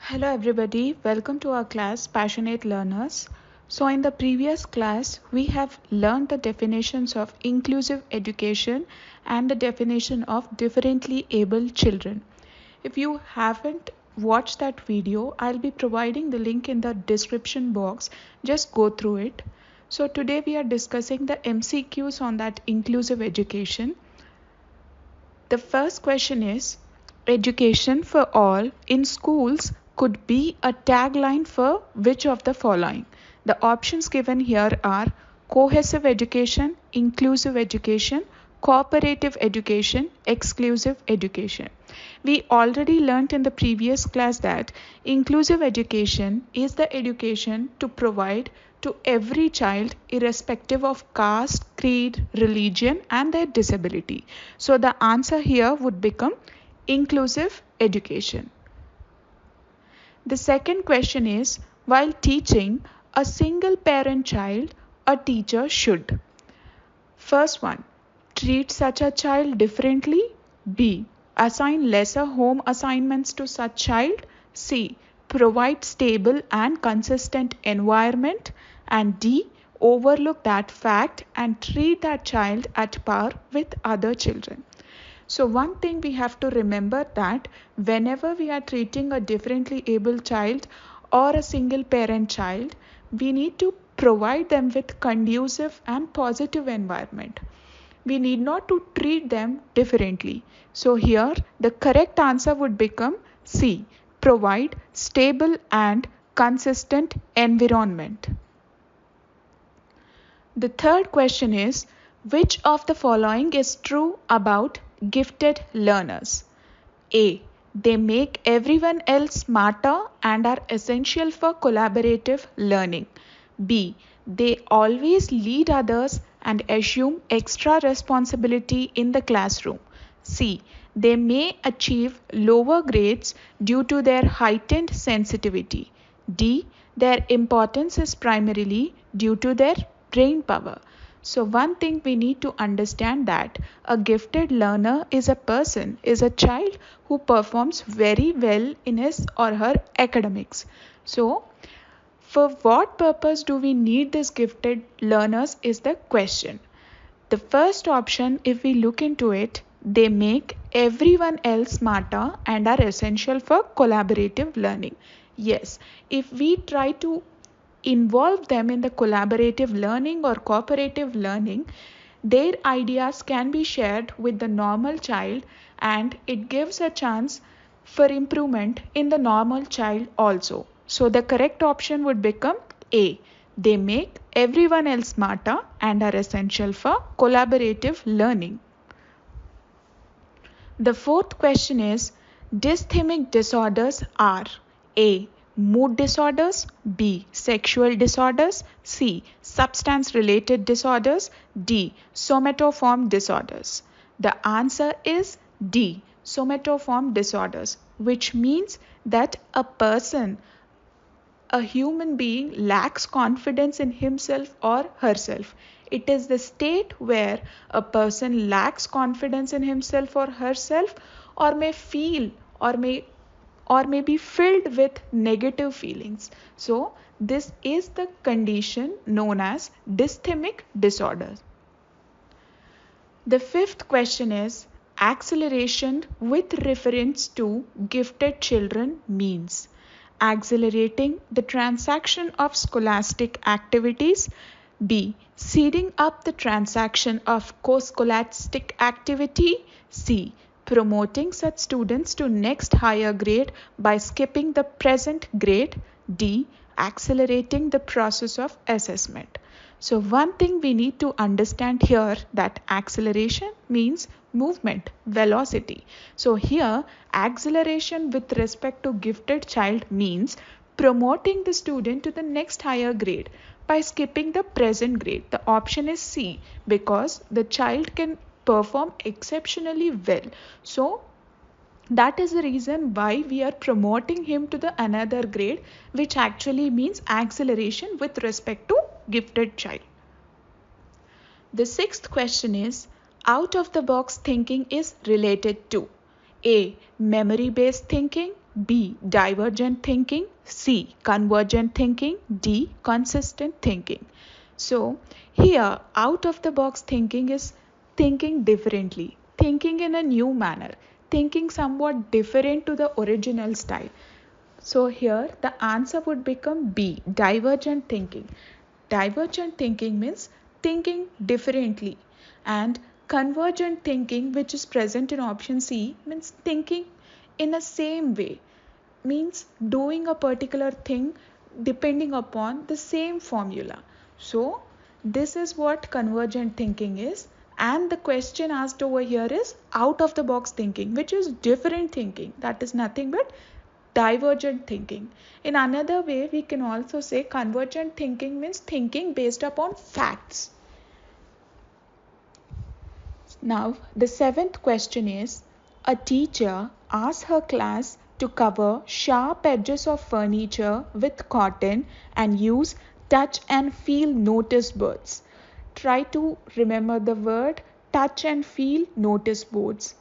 Hello everybody, welcome to our class Passionate Learners. So in the previous class we have learned the definitions of inclusive education and the definition of differently abled children. If you haven't watched that video, I'll be providing the link in the description box. Just go through it. So today we are discussing the MCQs on that inclusive education. The first question is, education for all in schools could be a tagline for which of the following? The options given here are cohesive education, inclusive education, cooperative education, exclusive education. We already learnt in the previous class that inclusive education is the education to provide to every child irrespective of caste, creed, religion and their disability. So the answer here would become inclusive education. The second question is, while teaching a single parent child, a teacher should. First one, treat such a child differently. B, assign lesser home assignments to such child. C, provide stable and consistent environment. And D, overlook that fact and treat that child at par with other children. So one thing we have to remember that whenever we are treating a differently abled child or a single parent child, we need to provide them with conducive and positive environment. We need not to treat them differently. So here the correct answer would become C, provide stable and consistent environment. The third question is, which of the following is true about gifted learners? A, they make everyone else smarter and are essential for collaborative learning. B, they always lead others and assume extra responsibility in the classroom. C, they may achieve lower grades due to their heightened sensitivity. D, their importance is primarily due to their brain power. So one thing we need to understand that a gifted learner is a person, is a child who performs very well in his or her academics. So for what purpose do we need these gifted learners is the question. The first option, if we look into it, they make everyone else smarter and are essential for collaborative learning. Yes, if we try to involve them in the collaborative learning or cooperative learning, their ideas can be shared with the normal child and it gives a chance for improvement in the normal child also. So the correct option would become A. They make everyone else smarter and are essential for collaborative learning. The fourth question is, dysthymic disorders are A, mood disorders, B, sexual disorders, C, substance related disorders, D, somatoform disorders. The answer is D, somatoform disorders, which means that a human being lacks confidence in himself or herself. It is the state where a person lacks confidence in himself or herself, or may feel or may be filled with negative feelings. So this is the condition known as dysthymic disorder. The fifth question is, acceleration with reference to gifted children means accelerating the transaction of scholastic activities. B, speeding up the transaction of co-scholastic activity. C, promoting such students to next higher grade by skipping the present grade. D, accelerating the process of assessment. So one thing we need to understand here that acceleration means movement, velocity. So here acceleration with respect to gifted child means promoting the student to the next higher grade by skipping the present grade. The option is C, because the child can perform exceptionally well. So that is the reason why we are promoting him to the another grade, which actually means acceleration with respect to gifted child. The sixth question is, out of the box thinking is related to A, memory based thinking, B. Divergent thinking, C. Convergent thinking, D. Consistent thinking. So here out of the box thinking is thinking differently, thinking in a new manner, thinking somewhat different to the original style. So here the answer would become B. Divergent thinking. Divergent thinking means thinking differently, and convergent thinking, which is present in option C, means thinking in the same way, means doing a particular thing depending upon the same formula. So this is what convergent thinking is, and the question asked over here is out of the box thinking, which is different thinking, that is nothing but divergent thinking. In another way, we can also say convergent thinking means thinking based upon facts. Now, the seventh question is, a teacher asks her class to cover sharp edges of furniture with cotton and use touch and feel notice boards. Try to remember the word touch and feel notice boards,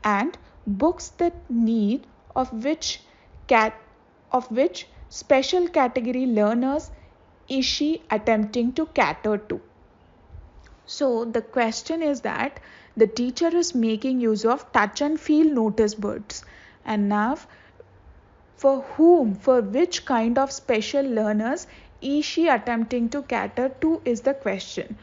and books that need of which special category learners is she attempting to cater to. So the question is that the teacher is making use of touch and feel notice boards, and now for whom, for which kind of special learners is she attempting to cater to is the question.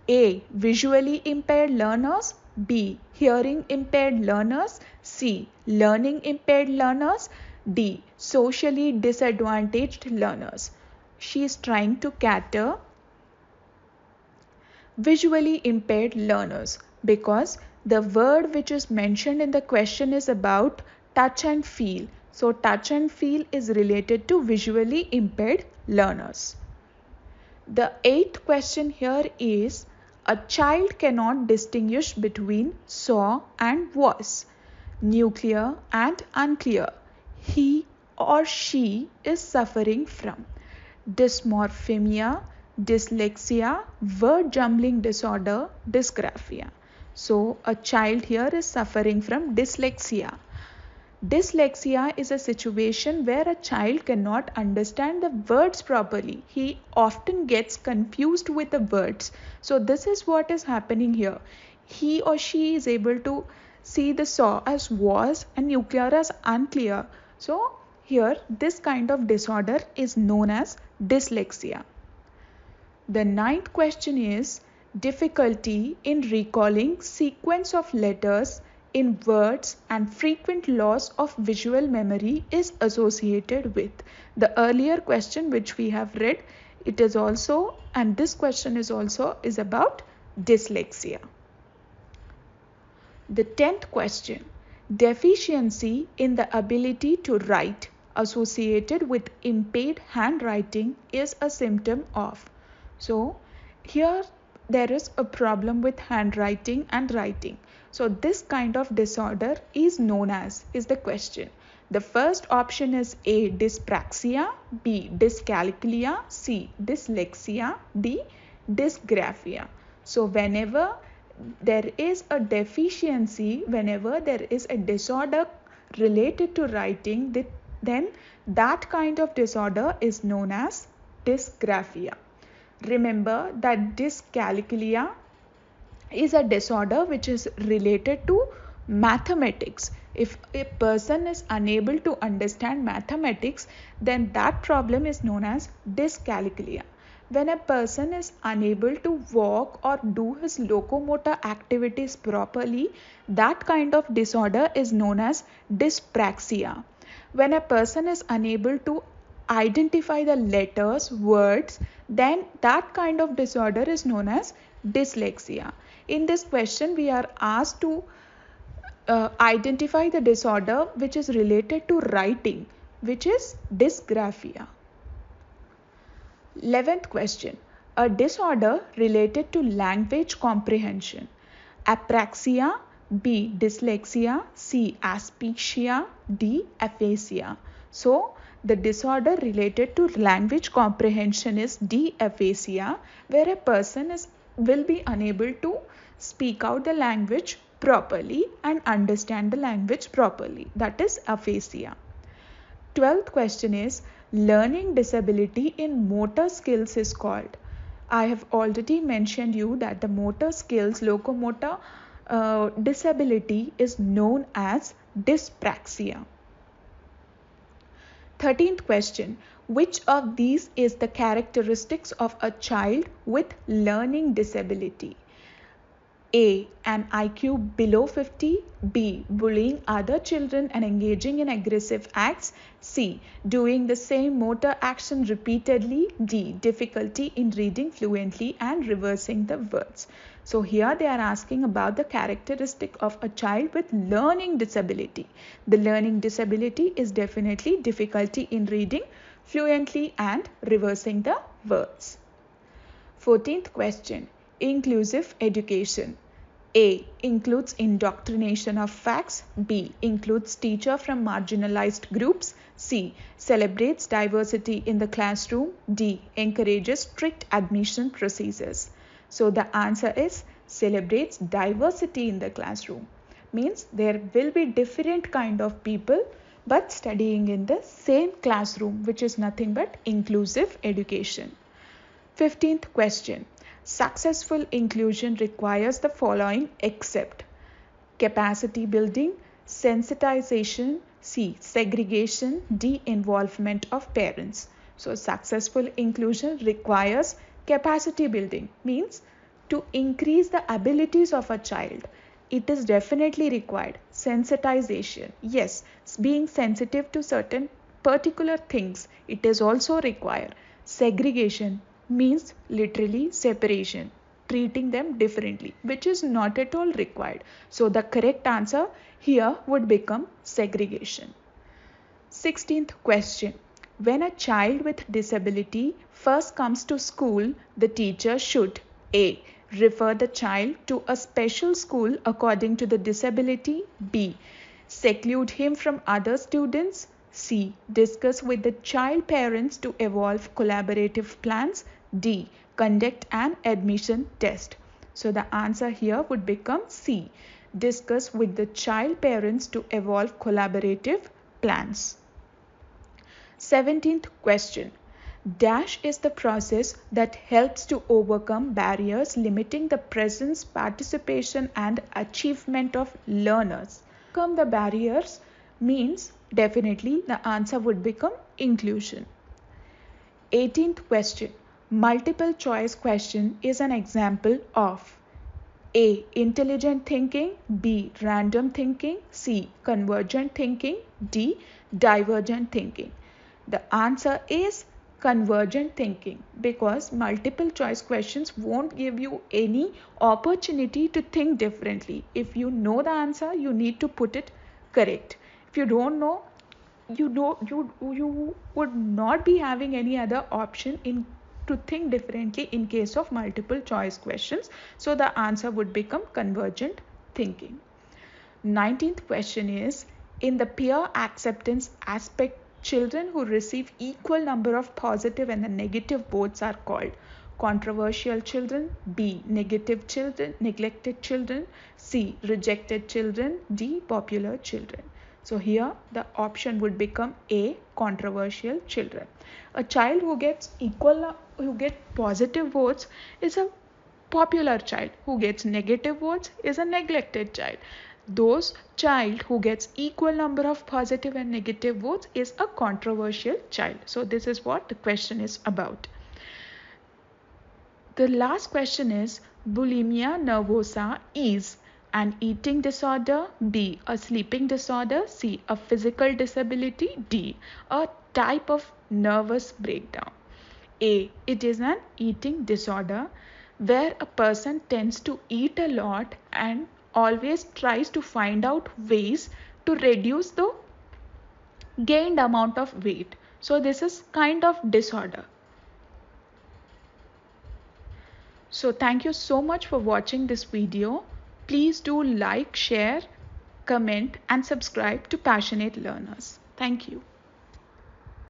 A. Visually impaired learners, B. Hearing impaired learners, C. Learning impaired learners, D. Socially disadvantaged learners. She is trying to cater visually impaired learners because the word which is mentioned in the question is about touch and feel. So touch and feel is related to visually impaired learners. The eighth question here is, a child cannot distinguish between saw and was, nuclear and unclear. He or she is suffering from dysmorphia, dyslexia, word jumbling disorder, dysgraphia. So a child here is suffering from dyslexia. Dyslexia is a situation where a child cannot understand the words properly. He often gets confused with the words. So this is what is happening here. He or she is able to see the saw as was and nuclear as unclear. So here this kind of disorder is known as dyslexia. The ninth question is, difficulty in recalling sequence of letters in words and frequent loss of visual memory is associated with. The earlier question which we have read, it is also, and this question is also is about dyslexia. The 10th question, deficiency in the ability to write associated with impaired handwriting is a symptom of. So here there is a problem with handwriting and writing. So this kind of disorder is known as, is the question. The first option is A. Dyspraxia, B. Dyscalculia, C. Dyslexia, D. Dysgraphia. So whenever there is a deficiency, whenever there is a disorder related to writing, then that kind of disorder is known as dysgraphia. Remember that dyscalculia is a disorder which is related to mathematics. If a person is unable to understand mathematics, then that problem is known as dyscalculia. When a person is unable to walk or do his locomotor activities properly, that kind of disorder is known as dyspraxia. When a person is unable to identify the letters, words, then that kind of disorder is known as dyslexia. In this question, we are asked to identify the disorder which is related to writing, which is dysgraphia. 11th question, a disorder related to language comprehension. Apraxia, B. Dyslexia, C. Asphyxia, D. Aphasia. So the disorder related to language comprehension is D. Aphasia, where a person will be unable to speak out the language properly and understand the language properly. That is aphasia. 12th question is learning disability in motor skills is called. I have already mentioned you that the motor skills locomotor disability is known as dyspraxia. 13th question, which of these is the characteristics of a child with learning disability? A. An IQ below 50. B. Bullying other children and engaging in aggressive acts. C. Doing the same motor action repeatedly. D. Difficulty in reading fluently and reversing the words. So here they are asking about the characteristic of a child with learning disability. The learning disability is definitely difficulty in reading fluently and reversing the words. 14th question. Inclusive education. A. Includes indoctrination of facts. B. Includes teacher from marginalized groups. C. Celebrates diversity in the classroom. D. Encourages strict admission procedures. So the answer is celebrates diversity in the classroom. Means there will be different kind of people but studying in the same classroom, which is nothing but inclusive education. 15th question. Successful inclusion requires the following except capacity building, sensitization, C. Segregation, D. Involvement of parents. So successful inclusion requires capacity building, means to increase the abilities of a child. It is definitely required. Sensitization, yes, being sensitive to certain particular things, it is also required. Segregation means literally separation, treating them differently, which is not at all required. So the correct answer here would become segregation. 16th question. When a child with disability first comes to school, the teacher should A. Refer the child to a special school according to the disability. B. Seclude him from other students. C. Discuss with the child parents to evolve collaborative plans. D. Conduct an admission test. So the answer here would become C. Discuss with the child parents to evolve collaborative plans. 17th question. Dash is the process that helps to overcome barriers limiting the presence, participation and achievement of learners. Overcome the barriers means definitely the answer would become inclusion. 18th question. Multiple choice question is an example of A. Intelligent thinking. B. Random thinking. C. Convergent thinking. D. Divergent thinking. The answer is convergent thinking, because multiple choice questions won't give you any opportunity to think differently. If you know the answer, you need to put it correct. If you don't know, you would not be having any other option in to think differently in case of multiple choice questions. So the answer would become convergent thinking. 19th question is, in the peer acceptance aspect, children who receive equal number of positive and the negative votes are called controversial children. B. Negative children, neglected children. C. Rejected children. D. Popular children. So here the option would become A. Controversial children. A child who gets positive votes is a popular child. Who gets negative votes is a neglected child. Those child who gets equal number of positive and negative votes is a controversial child. So this is what the question is about. The last question is, bulimia nervosa is an eating disorder. B. A sleeping disorder. C. A physical disability. D. A type of nervous breakdown. A. It is an eating disorder where a person tends to eat a lot and always tries to find out ways to reduce the gained amount of weight. So this is kind of disorder. So thank you so much for watching this video. Please do like, share, comment and subscribe to Passionate Learners. Thank you.